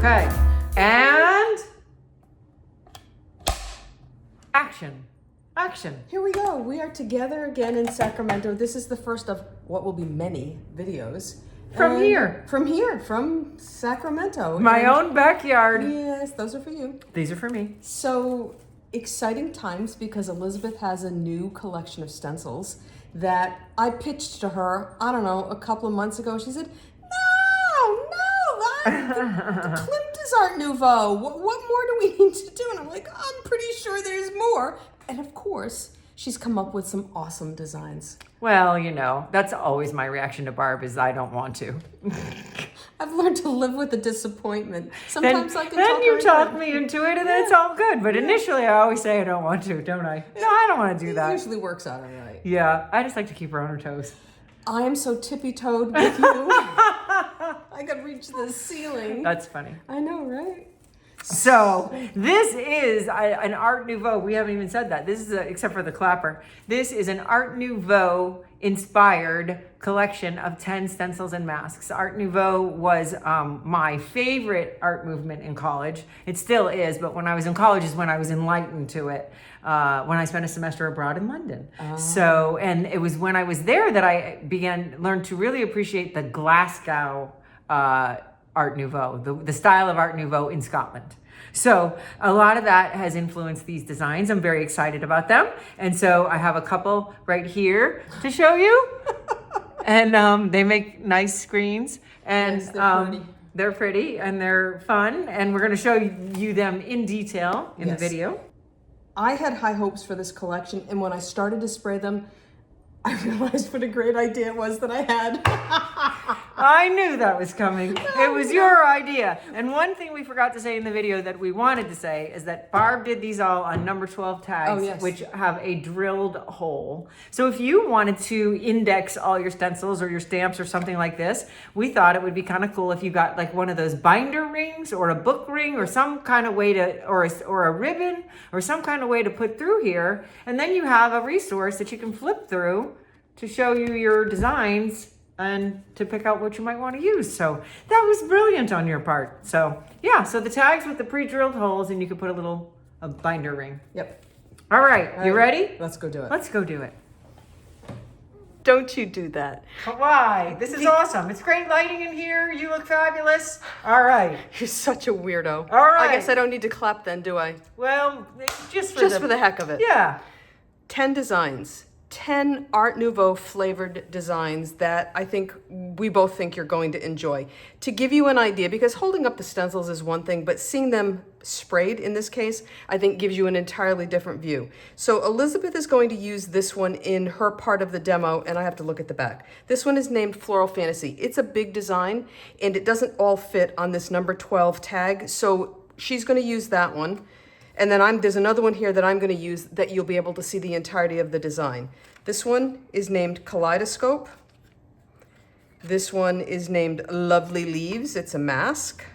Okay, and action. Here we go. We are together again in Sacramento. This is the first of what will be many videos. From Sacramento. My own backyard. Yes, those are for you. These are for me. So exciting times because Elizabeth has a new collection of stencils that I pitched to her, I don't know, a couple of months ago. She said, the Klimt is Art Nouveau. What more do we need to do? And I'm like, I'm pretty sure there's more. And of course, she's come up with some awesome designs. Well, you know, that's always my reaction to Barb is I don't want to. I've learned to live with the disappointment. Sometimes I can then you talk me into it and then it's all good. But initially I always say I don't want to, don't I? No, I don't want to do that. It usually works out all right. Yeah, I just like to keep her on her toes. I am so tippy-toed with you. I could reach the ceiling. That's funny. I know, right? So this is an Art Nouveau. We haven't even said that. This is except for the clapper. This is an Art Nouveau inspired collection of 10 stencils and masks. Art Nouveau was my favorite art movement in college. It still is, but when I was in college is when I was enlightened to it. When I spent a semester abroad in London. So, and it was when I was there that I learned to really appreciate the Glasgow Art Nouveau, the style of Art Nouveau in Scotland. So a lot of that has influenced these designs. I'm very excited about them. And so I have a couple right here to show you. And they make nice screens. And yes, they're pretty. They're pretty and they're fun. And we're going to show you them in detail in the video. I had high hopes for this collection, and when I started to spray them, I realized what a great idea it was that I had. I knew that was coming. It was your idea. And one thing we forgot to say in the video that we wanted to say is that Barb did these all on number 12 tags, which have a drilled hole. So if you wanted to index all your stencils or your stamps or something like this, we thought it would be kind of cool if you got like one of those binder rings or a book ring or some kind of way to, or a ribbon or some kind of way to put through here. And then you have a resource that you can flip through to show you your designs and to pick out what you might want to use. So that was brilliant on your part. So yeah, so the tags with the pre-drilled holes, and you could put a binder ring. Yep. All right, you ready? Let's go do it. Let's go do it. Don't you do that. Why? This is awesome. It's great lighting in here. You look fabulous. All right. You're such a weirdo. All right. I guess I don't need to clap then, do I? Well, just for the heck of it. Yeah. 10 designs. 10 Art Nouveau flavored designs that I think we both think you're going to enjoy. To give you an idea, because holding up the stencils is one thing, but seeing them sprayed in this case, I think gives you an entirely different view. So Elizabeth is going to use this one in her part of the demo, and I have to look at the back. This one is named Floral Fantasy. It's a big design, and it doesn't all fit on this number 12 tag, so she's going to use that one. And then there's another one here that I'm going to use that you'll be able to see the entirety of the design. This one is named Kaleidoscope. This one is named Lovely Leaves. It's a mask.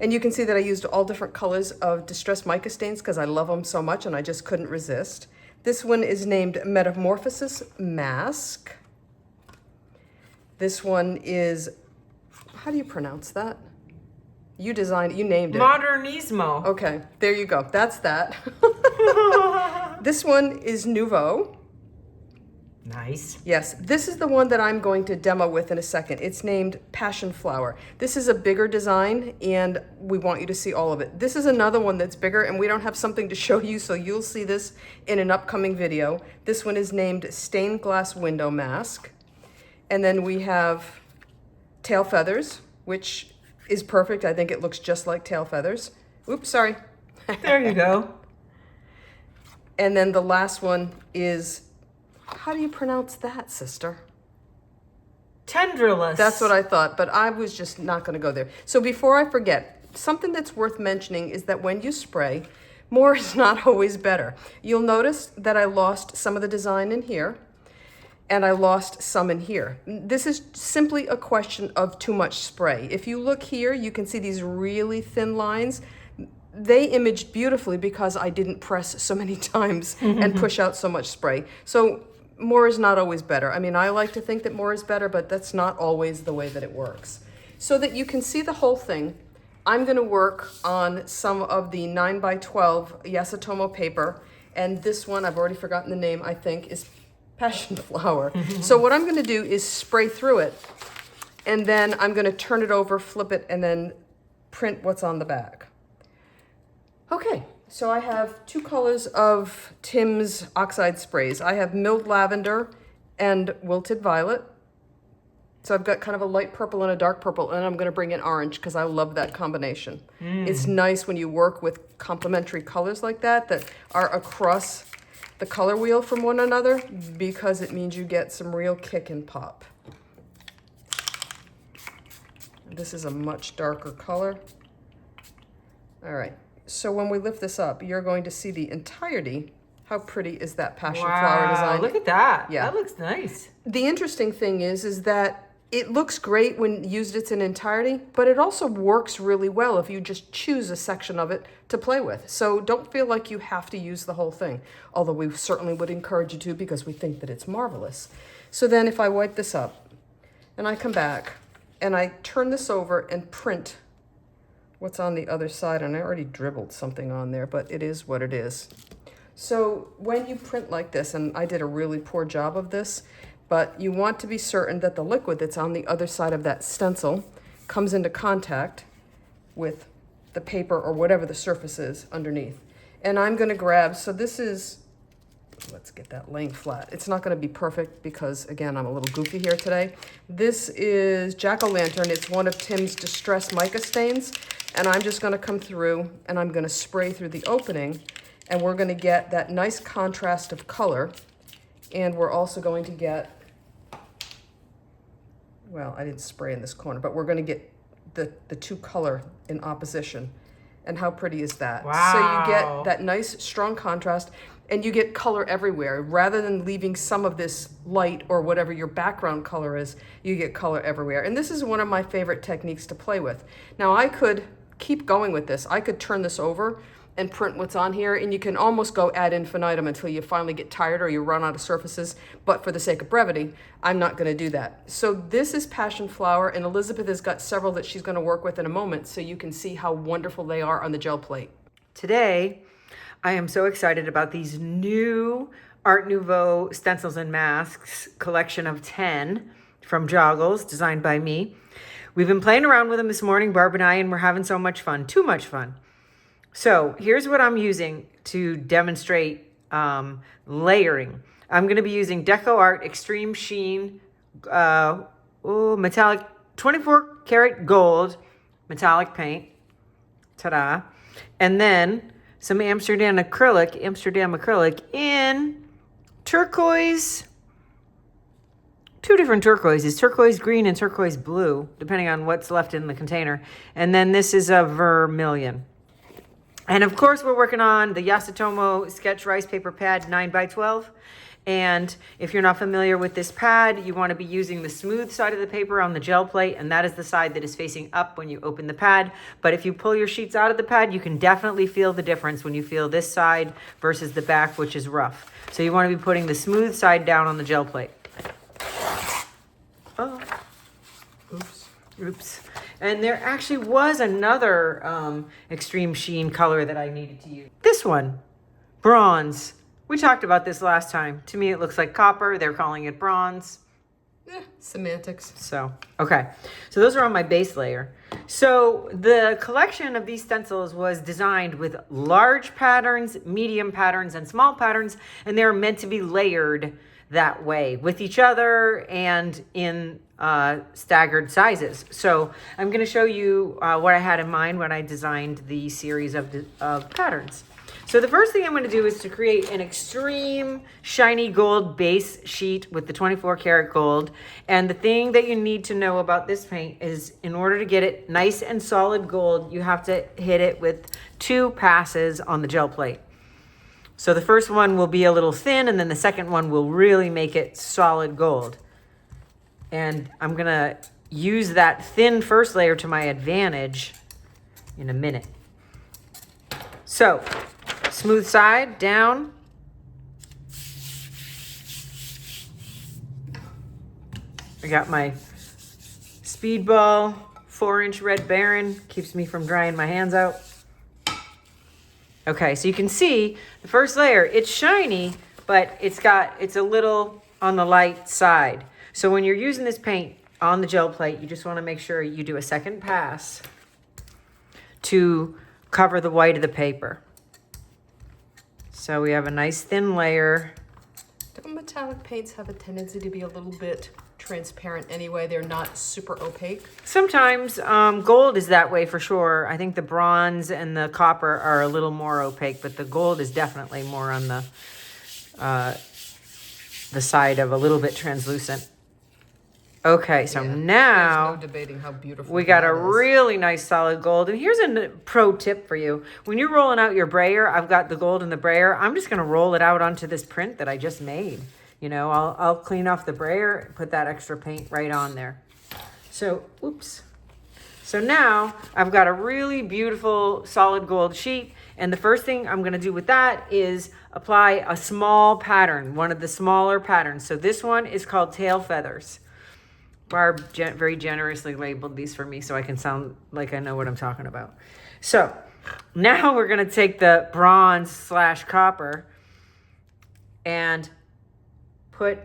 And you can see that I used all different colors of distressed mica stains because I love them so much and I just couldn't resist. This one is named Metamorphosis Mask. This one is, how do you pronounce that? You named it. Modernismo. Okay, there you go. That's that. This one is Nouveau. Nice. Yes, this is the one that I'm going to demo with in a second. It's named Passion Flower. This is a bigger design, and we want you to see all of it. This is another one that's bigger, and we don't have something to show you, so you'll see this in an upcoming video. This one is named Stained Glass Window Mask. And then we have Tail Feathers, which is perfect. I think it looks just like tail feathers. Oops, sorry. There you go. And then the last one is, how do you pronounce that, sister? Tendrillus. That's what I thought, but I was just not going to go there. So before I forget, something that's worth mentioning is that when you spray, more is not always better. You'll notice that I lost some of the design in here, and I lost some in here. This is simply a question of too much spray. If you look here, you can see these really thin lines. They imaged beautifully because I didn't press so many times and push out so much spray. So more is not always better. I mean, I like to think that more is better, but that's not always the way that it works. So that you can see the whole thing, I'm gonna work on some of the 9x12 Yasatomo paper. And this one, I've already forgotten the name, I think, is Passion Flower. So what I'm gonna do is spray through it, and then I'm gonna turn it over, flip it, and then print what's on the back. Okay, so I have two colors of Tim's oxide sprays. I have milled lavender and wilted violet. So I've got kind of a light purple and a dark purple, and I'm gonna bring in orange because I love that combination. It's nice when you work with complementary colors like that are across the color wheel from one another, because it means you get some real kick and pop. This is a much darker color. All right, so when we lift this up, you're going to see the entirety. How pretty is that passion flower design? Look at that. Yeah. That looks nice. The interesting thing is that it looks great when used its in entirety, but it also works really well if you just choose a section of it to play with. So don't feel like you have to use the whole thing, although we certainly would encourage you to because we think that it's marvelous. So then if I wipe this up and I come back and I turn this over and print what's on the other side, and I already dribbled something on there, but it is what it is. So when you print like this, and I did a really poor job of this, but you want to be certain that the liquid that's on the other side of that stencil comes into contact with the paper or whatever the surface is underneath. And I'm gonna grab, so this is, let's get that laying flat. It's not gonna be perfect because, again, I'm a little goofy here today. This is Jack-o'-lantern. It's one of Tim's Distress mica stains. And I'm just gonna come through and I'm gonna spray through the opening, and we're gonna get that nice contrast of color. And we're also going to get, well, I didn't spray in this corner, but we're going to get the two color in opposition. And how pretty is that? Wow. So you get that nice strong contrast, and you get color everywhere. Rather than leaving some of this light or whatever your background color is, you get color everywhere. And this is one of my favorite techniques to play with. Now I could keep going with this. I could turn this over and print what's on here, and you can almost go ad infinitum until you finally get tired or you run out of surfaces, but for the sake of brevity, I'm not gonna do that. So this is Passion Flower, and Elizabeth has got several that she's gonna work with in a moment, so you can see how wonderful they are on the gel plate. Today, I am so excited about these new Art Nouveau Stencils and Masks collection of 10 from Joggles, designed by me. We've been playing around with them this morning, Barb and I, and we're having so much fun, too much fun. So here's what I'm using to demonstrate layering. I'm going to be using Deco Art Extreme Sheen metallic 24 karat gold metallic paint. Ta-da. And then some Amsterdam acrylic in turquoise. Two different turquoises, turquoise green and turquoise blue, depending on what's left in the container. And then this is a vermilion. And of course, we're working on the Yasatomo Sketch Rice Paper Pad 9x12. And if you're not familiar with this pad, you want to be using the smooth side of the paper on the gel plate, and that is the side that is facing up when you open the pad. But if you pull your sheets out of the pad, you can definitely feel the difference when you feel this side versus the back, which is rough. So you want to be putting the smooth side down on the gel plate. Oh, oops. And there actually was another Extreme Sheen color that I needed to use. This one, bronze. We talked about this last time. To me, it looks like copper. They're calling it bronze. Semantics. So, okay. So those are on my base layer. So the collection of these stencils was designed with large patterns, medium patterns, and small patterns, and they're meant to be layered that way with each other and in staggered sizes. So I'm going to show you what I had in mind when I designed the series of patterns. So the first thing I'm going to do is to create an extreme shiny gold base sheet with the 24 karat gold. And the thing that you need to know about this paint is in order to get it nice and solid gold, you have to hit it with 2 passes on the gel plate. So the first one will be a little thin, and then the second one will really make it solid gold. And I'm gonna use that thin first layer to my advantage in a minute. So, smooth side down. I got my speedball 4-inch Red Baron. Keeps me from drying my hands out. Okay, so you can see the first layer, it's shiny, but it's a little on the light side. So when you're using this paint on the gel plate, you just want to make sure you do a second pass to cover the white of the paper. So we have a nice thin layer. Don't metallic paints have a tendency to be a little bit transparent anyway? They're not super opaque. Sometimes gold is that way for sure. I think the bronze and the copper are a little more opaque, but the gold is definitely more on the side of a little bit translucent. Okay, so now there's no debating how beautiful we got a that is. really nice solid gold. And here's a pro tip for you. When you're rolling out your brayer, I've got the gold in the brayer. I'm just going to roll it out onto this print that I just made. You know, I'll clean off the brayer, put that extra paint right on there. So, oops. So now I've got a really beautiful solid gold sheet. And the first thing I'm going to do with that is apply a small pattern, one of the smaller patterns. So this one is called Tail Feathers. Barb very generously labeled these for me so I can sound like I know what I'm talking about. So now we're going to take the bronze / copper and put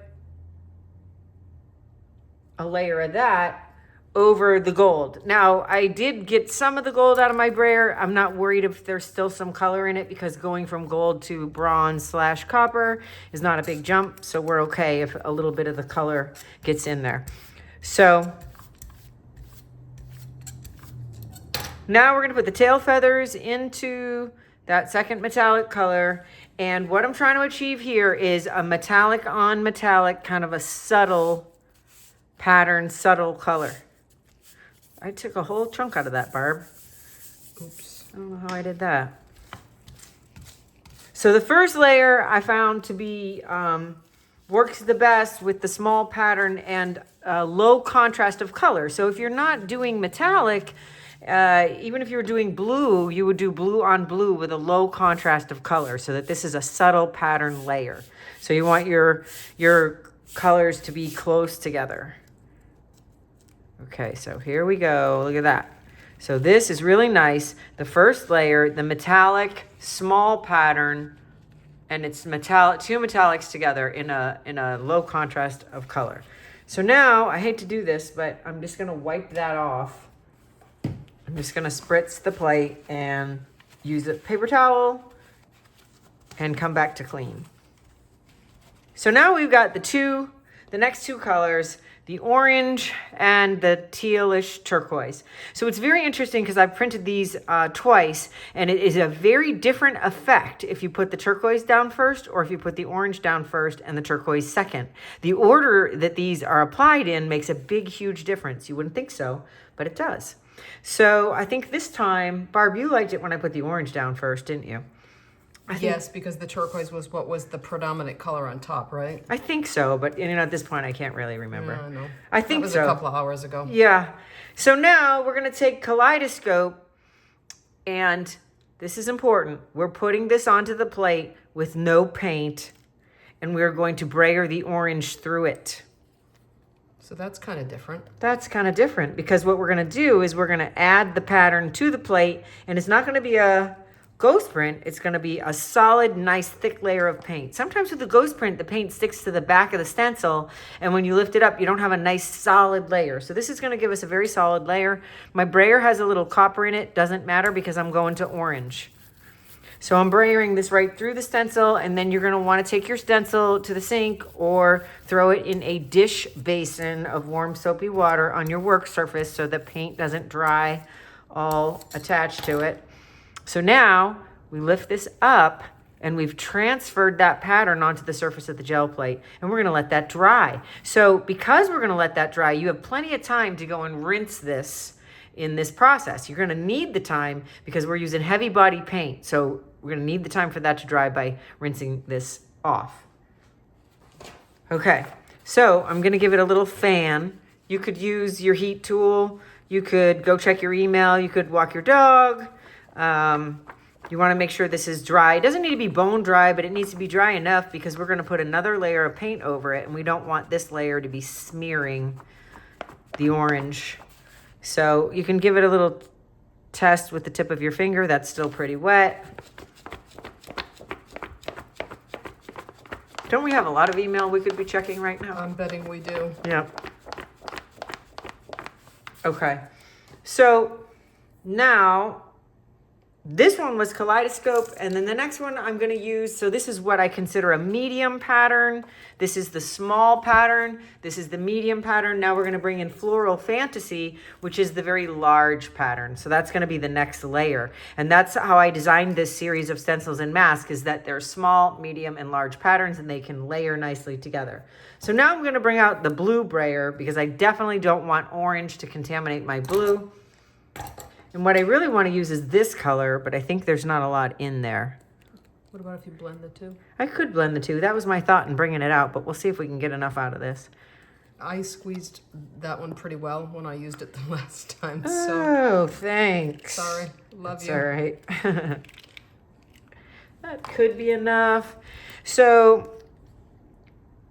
a layer of that over the gold. Now, I did get some of the gold out of my brayer. I'm not worried if there's still some color in it because going from gold to bronze / copper is not a big jump. So we're okay if a little bit of the color gets in there. So now we're going to put the tail feathers into that second metallic color. And what I'm trying to achieve here is a metallic on metallic, kind of a subtle pattern, subtle color. I took a whole chunk out of that, Barb. Oops, I don't know how I did that. So the first layer I found to be works the best with the small pattern and low contrast of color. So if you're not doing metallic, even if you were doing blue, you would do blue on blue with a low contrast of color so that this is a subtle pattern layer. So you want your colors to be close together. Okay, so here we go. Look at that. So this is really nice. The first layer, the metallic small pattern, and it's metallic, two metallics together in a low contrast of color. So now, I hate to do this, but I'm just going to wipe that off. I'm just going to spritz the plate and use a paper towel and come back to clean. So now we've got the next two colors, the orange and the tealish turquoise. So it's very interesting because I've printed these twice, and it is a very different effect if you put the turquoise down first or if you put the orange down first and the turquoise second. The order that these are applied in makes a big, huge difference. You wouldn't think so, but it does. So I think this time, Barb, you liked it when I put the orange down first, didn't you? Yes, because the turquoise was what was the predominant color on top, right? I think so, but at this point I can't really remember. Yeah, I know. I think that was so. a couple of hours ago. Yeah. So now we're going to take Kaleidoscope, and this is important. We're putting this onto the plate with no paint, and we're going to brayer the orange through it. So that's kind of different. That's kind of different because what we're going to do is we're going to add the pattern to the plate, and it's not going to be a ghost print. It's going to be a solid, nice, thick layer of paint. Sometimes with the ghost print, the paint sticks to the back of the stencil, and when you lift it up, you don't have a nice solid layer. So this is going to give us a very solid layer. My brayer has a little copper in it. Doesn't matter because I'm going to orange. So I'm brayering this right through the stencil, and then you're going to want to take your stencil to the sink or throw it in a dish basin of warm soapy water on your work surface so the paint doesn't dry all attached to it. So now we lift this up and we've transferred that pattern onto the surface of the gel plate, and we're going to let that dry. So because we're going to let that dry, you have plenty of time to go and rinse this in this process. You're going to need the time because we're using heavy body paint. So we're going to need the time for that to dry by rinsing this off. Okay, so I'm going to give it a little fan. You could use your heat tool. You could go check your email. You could walk your dog. You want to make sure this is dry. It doesn't need to be bone dry, but it needs to be dry enough because we're going to put another layer of paint over it, and we don't want this layer to be smearing the orange. So you can give it a little test with the tip of your finger. That's still pretty wet. Don't we have a lot of email we could be checking right now? I'm betting we do. Yeah. Okay. So now this one was Kaleidoscope, and then the next one I'm going to use, so this is what I consider a medium pattern. This is the small pattern. This is the medium pattern. Now we're going to bring in Floral Fantasy, which is the very large pattern. So that's going to be the next layer. And that's how I designed this series of stencils and masks, is that they're small, medium, and large patterns, and they can layer nicely together. So now I'm going to bring out the blue brayer because I definitely don't want orange to contaminate my blue. And what I really want to use is this color, but I think there's not a lot in there. What about if you blend the two? I could blend the two. That was my thought in bringing it out, but we'll see if we can get enough out of this. I squeezed that one pretty well when I used it the last time, so. Oh, thanks. Sorry, love That's you. all right. That could be enough. So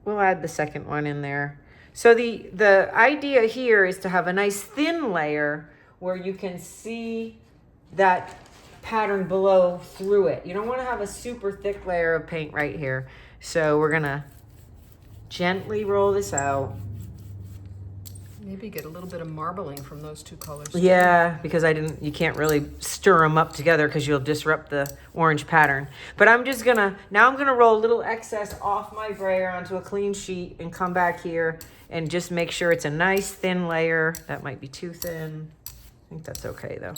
we'll add the second one in there. So the idea here is to have a nice thin layer where you can see that pattern below through it. You don't want to have a super thick layer of paint right here. So we're gonna gently roll this out. Maybe get a little bit of marbling from those two colors. Yeah, because you can't really stir them up together because you'll disrupt the orange pattern. But I'm just gonna, now I'm gonna roll a little excess off my brayer onto a clean sheet and come back here and just make sure it's a nice thin layer. That might be too thin. I think that's okay though.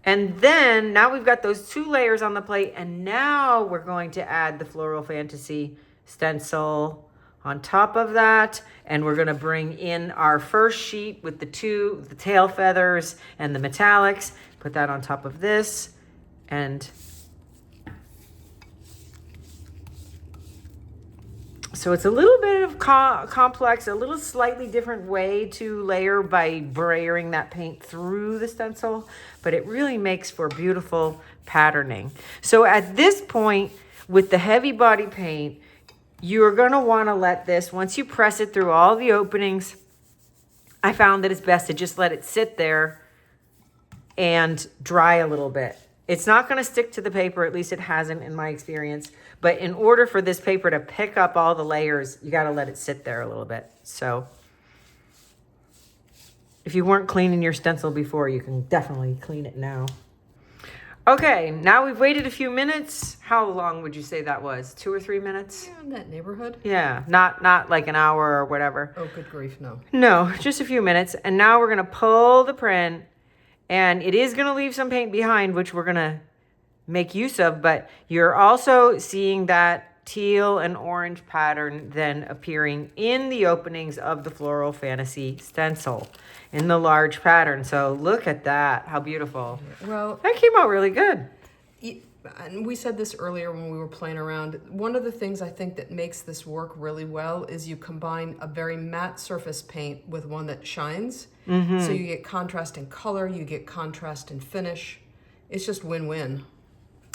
And then now we've got those two layers on the plate, and now we're going to add the Floral Fantasy stencil on top of that, and we're going to bring in our first sheet with the tail feathers and the metallics, put that on top of this, and so it's a little bit of complex, a little slightly different way to layer by brayering that paint through the stencil, but it really makes for beautiful patterning. So at this point, with the heavy body paint, you're gonna wanna let this, once you press it through all the openings, I found that it's best to just let it sit there and dry a little bit. It's not gonna stick to the paper, at least it hasn't in my experience. But in order for this paper to pick up all the layers, you gotta let it sit there a little bit. So if you weren't cleaning your stencil before, you can definitely clean it now. Okay, now we've waited a few minutes. How long would you say that was? 2 or 3 minutes? Yeah, in that neighborhood. Yeah, not like an hour or whatever. Oh, good grief, no. No, just a few minutes. And now we're gonna pull the print, and it is gonna leave some paint behind, which we're gonna make use of, but you're also seeing that teal and orange pattern then appearing in the openings of the Floral Fantasy stencil in the large pattern. So look at that, how beautiful. Well, That came out really good. and we said this earlier when we were playing around. One of the things I think that makes this work really well is you combine a very matte surface paint with one that shines. So you get contrast in color, you get contrast in finish. It's just win-win.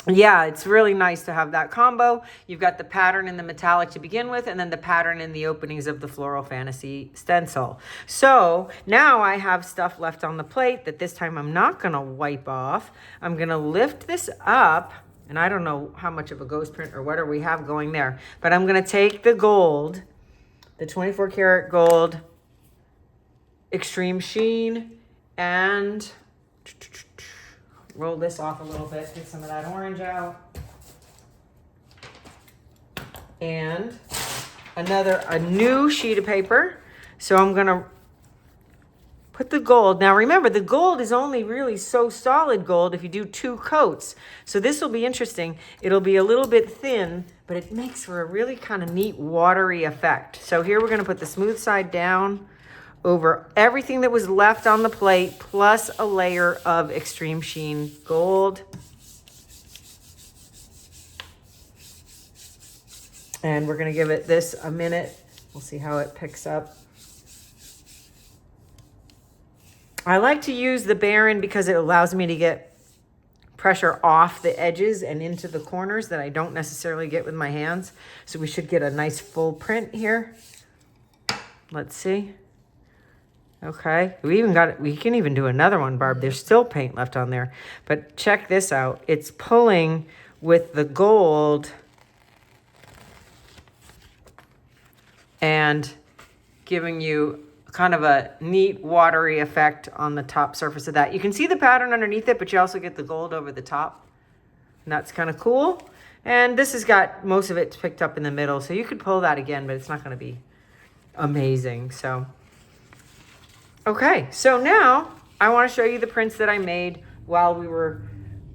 Yeah, it's really nice to have that combo. You've got the pattern in the metallic to begin with, and then the pattern in the openings of the Floral Fantasy stencil. So now I have stuff left on the plate that this time I'm not gonna wipe off. I'm gonna lift this up, and I don't know how much of a ghost print or whatever we have going there, but I'm gonna take the gold, the 24 karat gold, Extreme Sheen, and roll this off a little bit, get some of that orange out. And a new sheet of paper. So I'm gonna put the gold. Now remember, the gold is only really so solid gold if you do 2 coats. So this will be interesting. It'll be a little bit thin, but it makes for a really kind of neat watery effect. So here we're gonna put the smooth side down over everything that was left on the plate, plus a layer of Extreme Sheen gold. And we're gonna give it this a minute. We'll see how it picks up. I like to use the Baron because it allows me to get pressure off the edges and into the corners that I don't necessarily get with my hands. So we should get a nice full print here. Let's see. Okay, we can even do another one, Barb. There's still paint left on there. But check this out. It's pulling with the gold and giving you kind of a neat watery effect on the top surface of that. You can see the pattern underneath it, but you also get the gold over the top. And that's kind of cool. And this has got most of it picked up in the middle, so you could pull that again, but it's not going to be amazing. So, okay, so now I want to show you the prints that I made while we were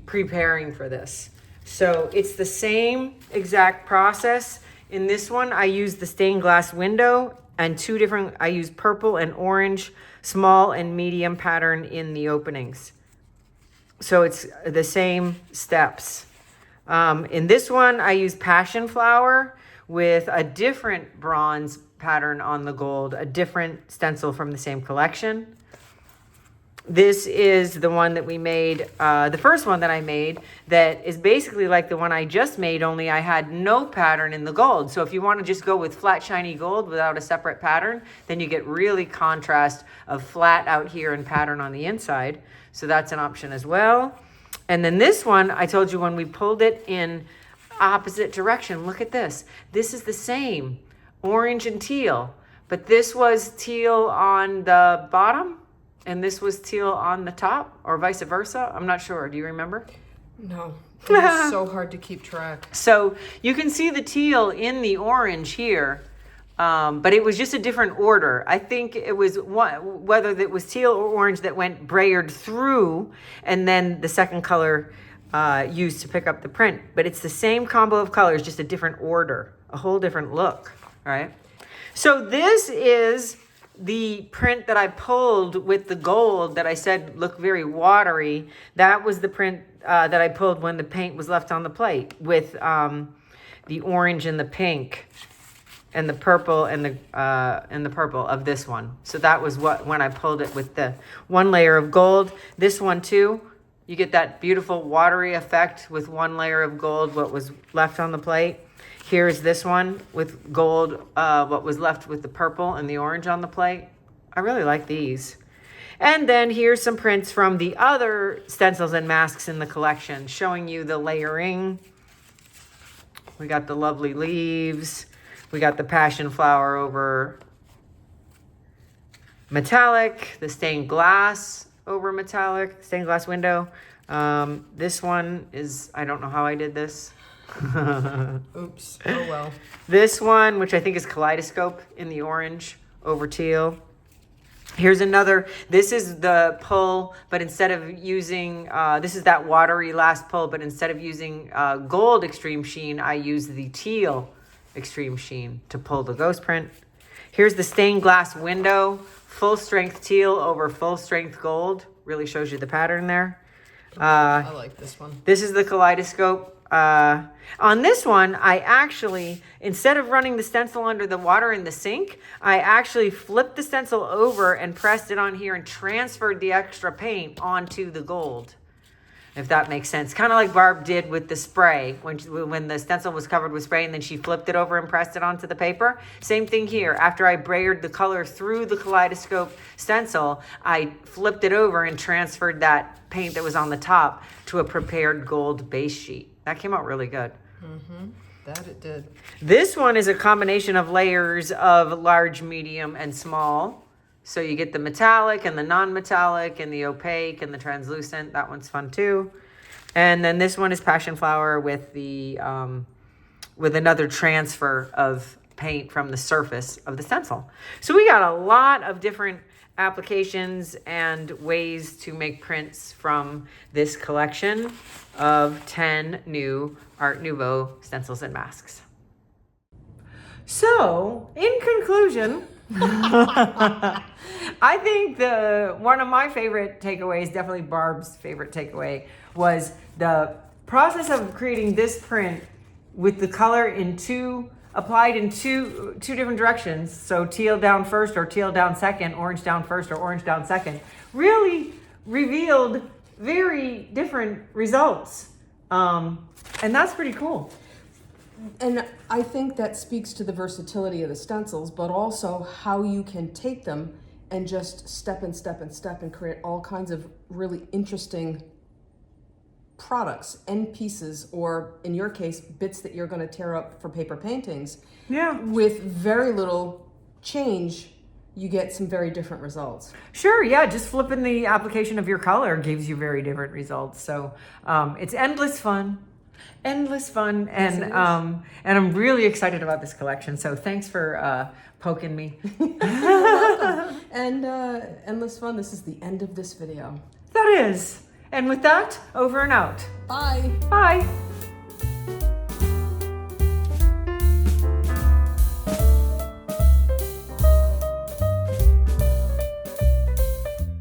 preparing for this. So it's the same exact process. In this one, I used the stained glass window and I used purple and orange, small and medium pattern in the openings. So it's the same steps. In this one, I used passion flower with a different bronze pattern on the gold, a different stencil from the same collection. This is the one that we made, the first one that I made, that is basically like the one I just made, only I had no pattern in the gold. So if you want to just go with flat, shiny gold without a separate pattern, then you get really contrast of flat out here and pattern on the inside. So that's an option as well. And then this one, I told you when we pulled it in opposite direction, look at this. This is the same, orange and teal, but this was teal on the bottom and this was teal on the top, or vice versa. I'm not sure. Do you remember? No. It's so hard to keep track. So you can see the teal in the orange here, but it was just a different order. I think it was whether it was teal or orange that went brayered through, and then the second color used to pick up the print. But it's the same combo of colors, just a different order, a whole different look, right? So this is the print that I pulled with the gold that I said looked very watery. That was the print that I pulled when the paint was left on the plate with the orange and the pink and the purple and the purple of this one. So that was when I pulled it with the one layer of gold. This one too, you get that beautiful watery effect with one layer of gold, what was left on the plate. Here's this one with gold, what was left with the purple and the orange on the plate. I really like these. And then here's some prints from the other stencils and masks in the collection, showing you the layering. We got the lovely leaves. We got the passion flower over metallic, the stained glass over metallic, stained glass window. This one is, I don't know how I did this. Oops. Oh well. This one, which I think is kaleidoscope in the orange over teal. Here's another. This is the pull, but instead of using, this is that watery last pull, but instead of using gold Extreme Sheen, I use the teal Extreme Sheen to pull the ghost print. Here's the stained glass window, full strength teal over full strength gold. Really shows you the pattern there. I like this one. This is the kaleidoscope. On this one, I actually, instead of running the stencil under the water in the sink, I actually flipped the stencil over and pressed it on here and transferred the extra paint onto the gold, if that makes sense. Kind of like Barb did with the spray, when the stencil was covered with spray and then she flipped it over and pressed it onto the paper. Same thing here. After I brayered the color through the kaleidoscope stencil, I flipped it over and transferred that paint that was on the top to a prepared gold base sheet. That came out really good. Mm-hmm. That it did. This one is a combination of layers of large, medium, and small. So you get the metallic and the non-metallic and the opaque and the translucent. That one's fun too. And then this one is passion flower with the with another transfer of paint from the surface of the stencil. So we got a lot of different applications and ways to make prints from this collection of 10 new Art Nouveau stencils and masks. So, in conclusion, I think one of my favorite takeaways, definitely Barb's favorite takeaway, was the process of creating this print with the color applied in two different directions. So teal down first or teal down second, orange down first or orange down second, really revealed very different results. And that's pretty cool. And I think that speaks to the versatility of the stencils, but also how you can take them and just step and step and step and create all kinds of really interesting products, end pieces, or in your case, bits that you're going to tear up for paper paintings. Yeah. With very little change, you get some very different results. Sure, yeah, just flipping the application of your color gives you very different results. So it's endless fun. Endless fun, and I'm really excited about this collection. So thanks for poking me. And endless fun. This is the end of this video. That is. And with that, over and out. Bye. Bye.